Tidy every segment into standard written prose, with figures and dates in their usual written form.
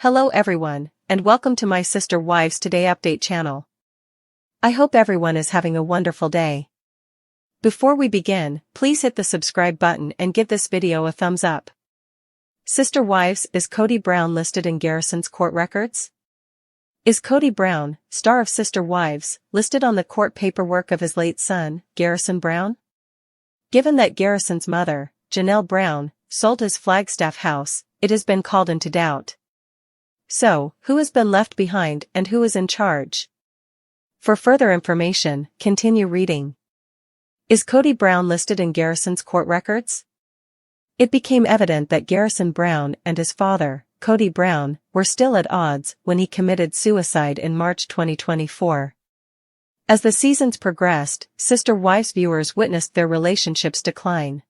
Hello everyone, and welcome to my Sister Wives Today Update channel. I hope everyone is having a wonderful day. Before we begin, please hit the subscribe button and give this video a thumbs up. Sister Wives, is Kody Brown listed in Garrison's court records? Is Kody Brown, star of Sister Wives, listed on the court paperwork of his late son, Garrison Brown? Given that Garrison's mother, Janelle Brown, sold his Flagstaff house, it has been called into doubt. So, who has been left behind and who is in charge? For further information, continue reading. Is Kody Brown listed in Garrison's court records? It became evident that Garrison Brown and his father, Kody Brown, were still at odds when he committed suicide in March 2024. As the seasons progressed, Sister Wives viewers witnessed their relationships decline.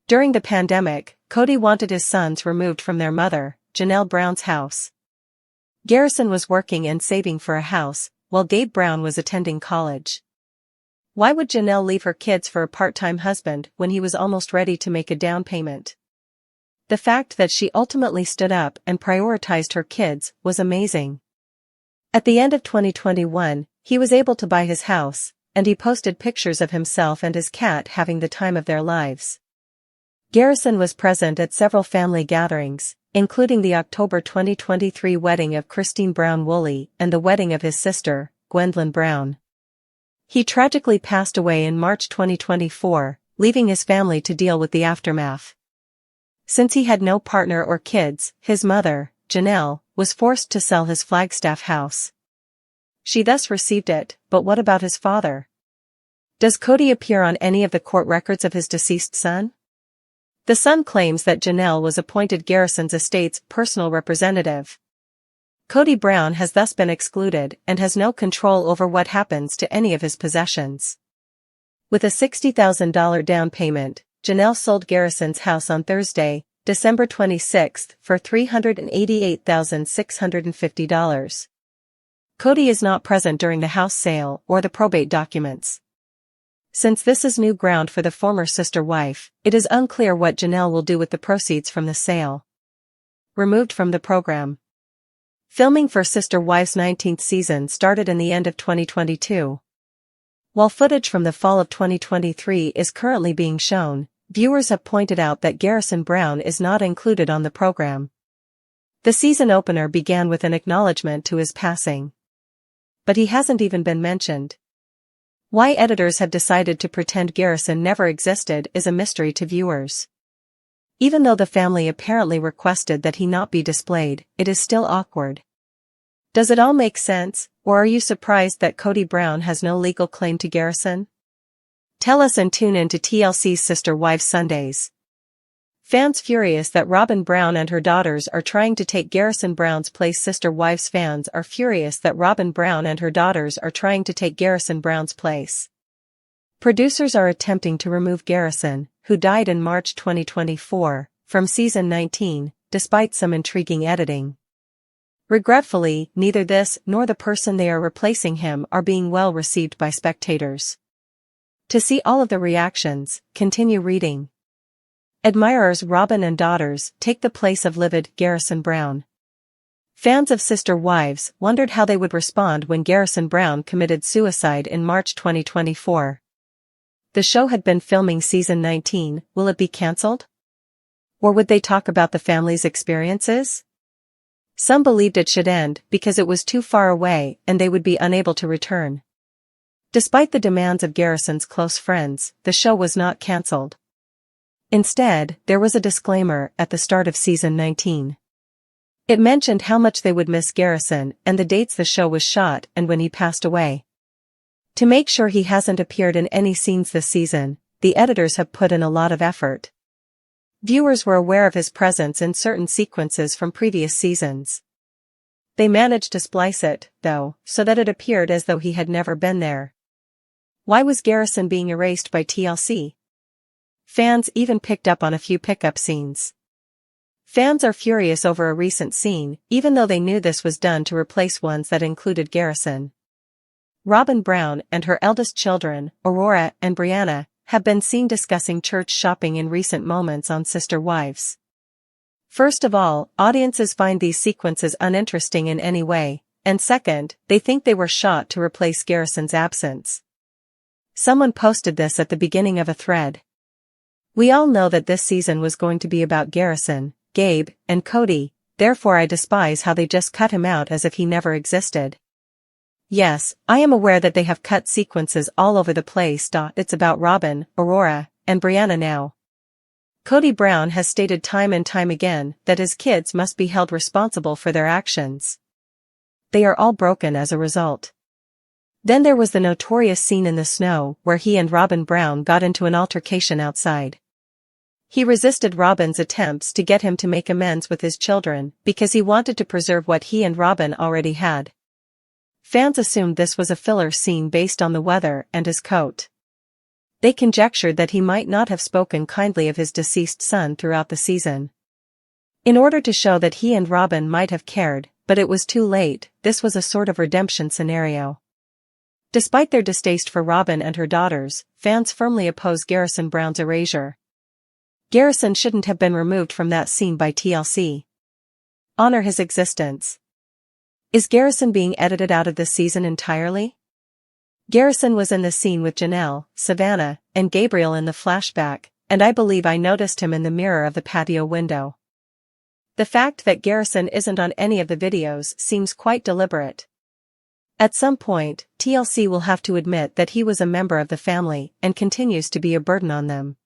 During the pandemic, Kody wanted his sons removed from their mother, Janelle Brown's house. Garrison was working and saving for a house, while Gabe Brown was attending college. Why would Janelle leave her kids for a part-time husband when he was almost ready to make a down payment? The fact that she ultimately stood up and prioritized her kids was amazing. At the end of 2021, he was able to buy his house, and he posted pictures of himself and his cat having the time of their lives. Garrison was present at several family gatherings, including the October 2023 wedding of Christine Brown Woolley and the wedding of his sister, Gwendolyn Brown. He tragically passed away in March 2024, leaving his family to deal with the aftermath. Since he had no partner or kids, his mother, Janelle, was forced to sell his Flagstaff house. She thus received it, but what about his father? Does Kody appear on any of the court records of his deceased son? The son claims that Janelle was appointed Garrison's estate's personal representative. Kody Brown has thus been excluded and has no control over what happens to any of his possessions. With a $60,000 down payment, Janelle sold Garrison's house on Thursday, December 26, for $388,650. Kody is not present during the house sale or the probate documents. Since this is new ground for the former sister wife, it is unclear what Janelle will do with the proceeds from the sale. Removed from the program. Filming for Sister Wives' 19th season started in the end of 2022. While footage from the fall of 2023 is currently being shown, viewers have pointed out that Garrison Brown is not included on the program. The season opener began with an acknowledgement to his passing. But he hasn't even been mentioned. Why editors have decided to pretend Garrison never existed is a mystery to viewers. Even though the family apparently requested that he not be displayed, it is still awkward. Does it all make sense, or are you surprised that Kody Brown has no legal claim to Garrison? Tell us and tune in to TLC's Sister Wives Sundays. Fans furious that Robyn Brown and her daughters are trying to take Garrison Brown's place. Sister Wives fans are furious that Robyn Brown and her daughters are trying to take Garrison Brown's place. Producers are attempting to remove Garrison, who died in March 2024, from season 19, despite some intriguing editing. Regretfully, neither this nor the person they are replacing him are being well received by spectators. To see all of the reactions, continue reading. Admirers Robyn and daughters take the place of livid Garrison Brown. Fans of Sister Wives wondered how they would respond when Garrison Brown committed suicide in March 2024. The show had been filming season 19, will it be cancelled? Or would they talk about the family's experiences? Some believed it should end because it was too far away and they would be unable to return. Despite the demands of Garrison's close friends, the show was not cancelled. Instead, there was a disclaimer at the start of season 19. It mentioned how much they would miss Garrison and the dates the show was shot and when he passed away. To make sure he hasn't appeared in any scenes this season, the editors have put in a lot of effort. Viewers were aware of his presence in certain sequences from previous seasons. They managed to splice it, though, so that it appeared as though he had never been there. Why was Garrison being erased by TLC? Fans even picked up on a few pickup scenes. Fans are furious over a recent scene, even though they knew this was done to replace ones that included Garrison. Robyn Brown and her eldest children, Aurora and Brianna, have been seen discussing church shopping in recent moments on Sister Wives. First of all, audiences find these sequences uninteresting in any way, and second, they think they were shot to replace Garrison's absence. Someone posted this at the beginning of a thread. We all know that this season was going to be about Garrison, Gabe, and Kody, therefore I despise how they just cut him out as if he never existed. Yes, I am aware that they have cut sequences all over the place. It's about Robin, Aurora, and Brianna now. Kody Brown has stated time and time again that his kids must be held responsible for their actions. They are all broken as a result. Then there was the notorious scene in the snow where he and Robin Brown got into an altercation outside. He resisted Robin's attempts to get him to make amends with his children because he wanted to preserve what he and Robin already had. Fans assumed this was a filler scene based on the weather and his coat. They conjectured that he might not have spoken kindly of his deceased son throughout the season. In order to show that he and Robin might have cared, but it was too late, this was a sort of redemption scenario. Despite their distaste for Robin and her daughters, fans firmly oppose Garrison Brown's erasure. Garrison shouldn't have been removed from that scene by TLC. Honor his existence. Is Garrison being edited out of this season entirely? Garrison was in the scene with Janelle, Savannah, and Gabriel in the flashback, and I believe I noticed him in the mirror of the patio window. The fact that Garrison isn't on any of the videos seems quite deliberate. At some point, TLC will have to admit that he was a member of the family and continues to be a burden on them.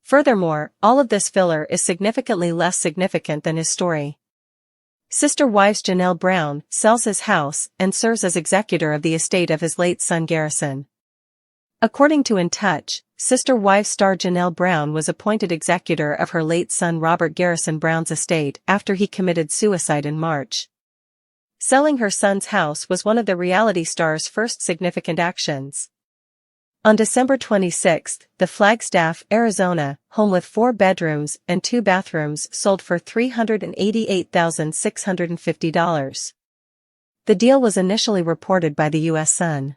Furthermore, all of this filler is significantly less significant than his story. Sister Wives Janelle Brown sells his house and serves as executor of the estate of his late son Garrison. According to In Touch, Sister Wives star Janelle Brown was appointed executor of her late son Robert Garrison Brown's estate after he committed suicide in March. Selling her son's house was one of the reality star's first significant actions. On December 26, the Flagstaff, Arizona, home with 4 bedrooms and 2 bathrooms sold for $388,650. The deal was initially reported by the U.S. Sun.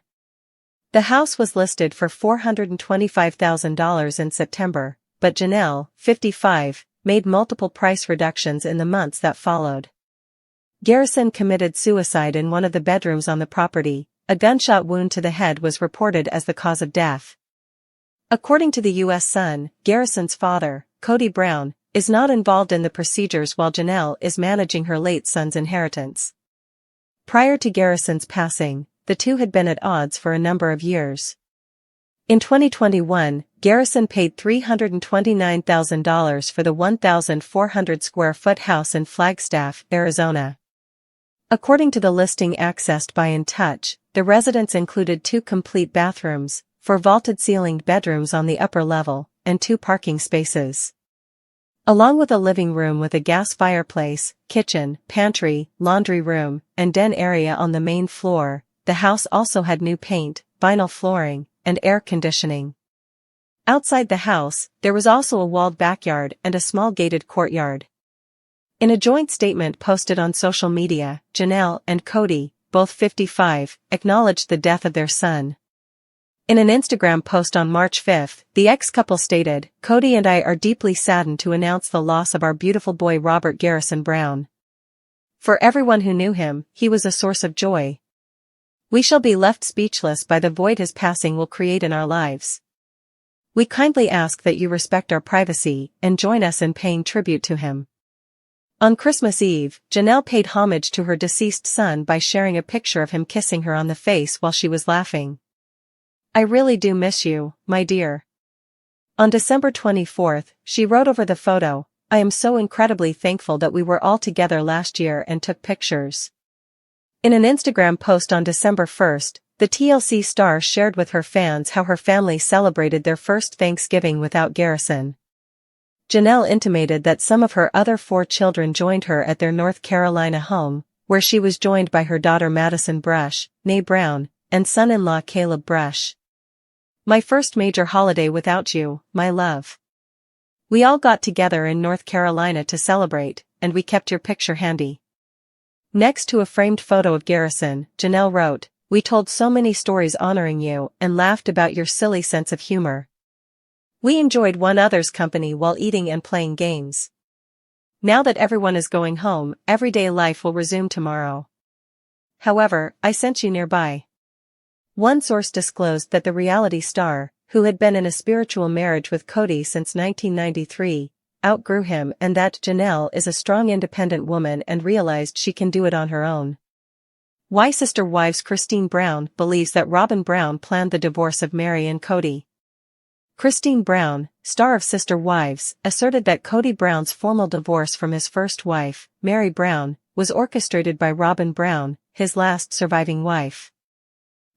The house was listed for $425,000 in September, but Janelle, 55, made multiple price reductions in the months that followed. Garrison committed suicide in one of the bedrooms on the property. A gunshot wound to the head was reported as the cause of death. According to the U.S. Sun, Garrison's father, Kody Brown, is not involved in the procedures while Janelle is managing her late son's inheritance. Prior to Garrison's passing, the two had been at odds for a number of years. In 2021, Garrison paid $329,000 for the 1,400 square foot house in Flagstaff, Arizona. According to the listing accessed by In Touch, the residence included 2 complete bathrooms, 4 vaulted-ceilinged bedrooms on the upper level, and 2 parking spaces. Along with a living room with a gas fireplace, kitchen, pantry, laundry room, and den area on the main floor, the house also had new paint, vinyl flooring, and air conditioning. Outside the house, there was also a walled backyard and a small gated courtyard. In a joint statement posted on social media, Janelle and Kody, both 55, acknowledged the death of their son. In an Instagram post on March 5, the ex-couple stated, "Kody and I are deeply saddened to announce the loss of our beautiful boy Robert Garrison Brown. For everyone who knew him, he was a source of joy. We shall be left speechless by the void his passing will create in our lives. We kindly ask that you respect our privacy and join us in paying tribute to him." On Christmas Eve, Janelle paid homage to her deceased son by sharing a picture of him kissing her on the face while she was laughing. "I really do miss you, my dear." On December 24, she wrote over the photo, "I am so incredibly thankful that we were all together last year and took pictures." In an Instagram post on December 1, the TLC star shared with her fans how her family celebrated their first Thanksgiving without Garrison. Janelle intimated that some of her other 4 children joined her at their North Carolina home, where she was joined by her daughter Madison Brush, née Brown, and son-in-law Caleb Brush. "My first major holiday without you, my love. We all got together in North Carolina to celebrate, and we kept your picture handy." Next to a framed photo of Garrison, Janelle wrote, "We told so many stories honoring you and laughed about your silly sense of humor. We enjoyed one another's company while eating and playing games. Now that everyone is going home, everyday life will resume tomorrow. However, I sent you nearby. One source disclosed that the reality star, who had been in a spiritual marriage with Kody since 1993, outgrew him and that Janelle is a strong independent woman and realized she can do it on her own. Why Sister Wives Christine Brown believes that Robin Brown planned the divorce of Mary and Kody. Christine Brown, star of Sister Wives, asserted that Kody Brown's formal divorce from his first wife, Mary Brown, was orchestrated by Robin Brown, his last surviving wife.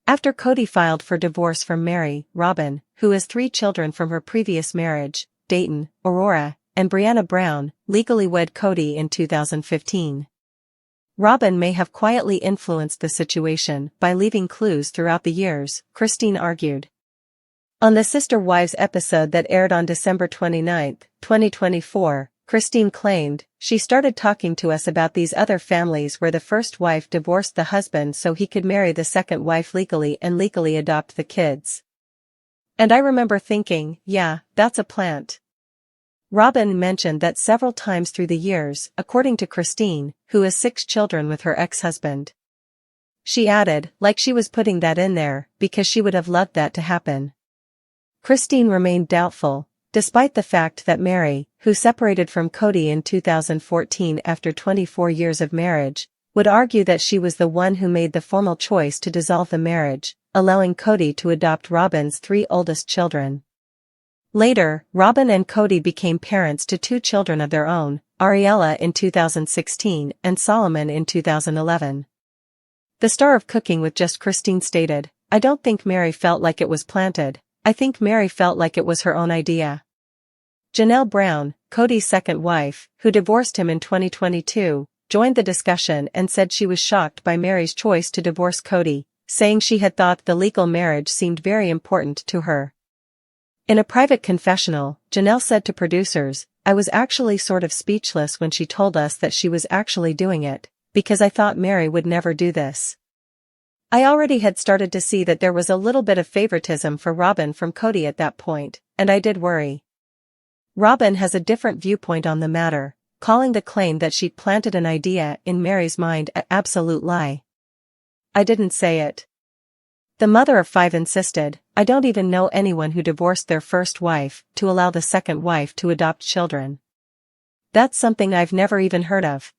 After Kody filed for divorce from Mary, Robin, who has 3 children from her previous marriage, Dayton, Aurora, and Brianna Brown, legally wed Kody in 2015. Robin may have quietly influenced the situation by leaving clues throughout the years, Christine argued. On the Sister Wives episode that aired on December 29, 2024, Christine claimed, "She started talking to us about these other families where the first wife divorced the husband so he could marry the second wife legally and legally adopt the kids. And I remember thinking, yeah, that's a plant." Robin mentioned that several times through the years, according to Christine, who has 6 children with her ex-husband. She added, like she was putting that in there, because she would have loved that to happen. Christine remained doubtful, despite the fact that Mary, who separated from Kody in 2014 after 24 years of marriage, would argue that she was the one who made the formal choice to dissolve the marriage, allowing Kody to adopt Robin's 3 oldest children. Later, Robin and Kody became parents to 2 children of their own, Ariella in 2016 and Solomon in 2011. The star of Cooking with Just Christine stated, "I don't think Mary felt like it was planted. I think Mary felt like it was her own idea." Janelle Brown, Kody's second wife, who divorced him in 2022, joined the discussion and said she was shocked by Mary's choice to divorce Kody, saying she had thought the legal marriage seemed very important to her. In a private confessional, Janelle said to producers, "I was actually sort of speechless when she told us that she was actually doing it, because I thought Mary would never do this. I already had started to see that there was a little bit of favoritism for Robin from Kody at that point, and I did worry." Robin has a different viewpoint on the matter, calling the claim that she planted an idea in Mary's mind an absolute lie. "I didn't say it." The mother of 5 insisted, "I don't even know anyone who divorced their first wife to allow the second wife to adopt children. That's something I've never even heard of."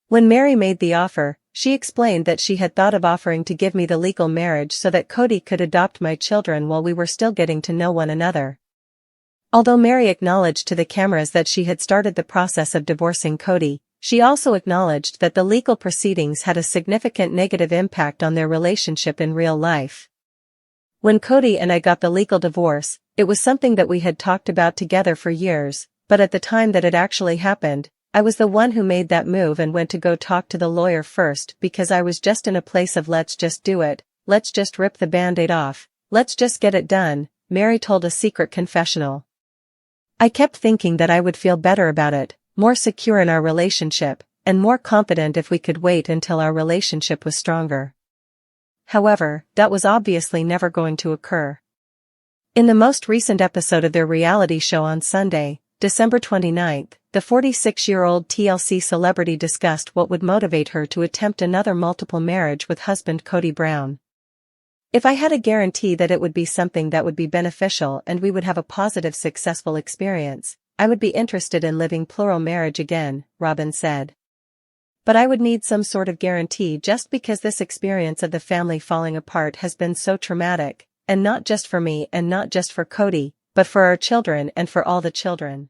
When Mary made the offer, she explained that she had thought of offering to give me the legal marriage so that Kody could adopt my children while we were still getting to know one another. Although Mary acknowledged to the cameras that she had started the process of divorcing Kody, she also acknowledged that the legal proceedings had a significant negative impact on their relationship in real life. "When Kody and I got the legal divorce, it was something that we had talked about together for years, but at the time that it actually happened, I was the one who made that move and went to go talk to the lawyer first because I was just in a place of let's just do it, let's just rip the band-aid off, let's just get it done," Mary told a secret confessional. "I kept thinking that I would feel better about it, more secure in our relationship, and more confident if we could wait until our relationship was stronger. However, that was obviously never going to occur." In the most recent episode of their reality show on Sunday, December 29, the 46-year-old TLC celebrity discussed what would motivate her to attempt another multiple marriage with husband Kody Brown. "If I had a guarantee that it would be something that would be beneficial and we would have a positive successful experience, I would be interested in living plural marriage again," Robin said. "But I would need some sort of guarantee just because this experience of the family falling apart has been so traumatic, and not just for me and not just for Kody, but for our children and for all the children."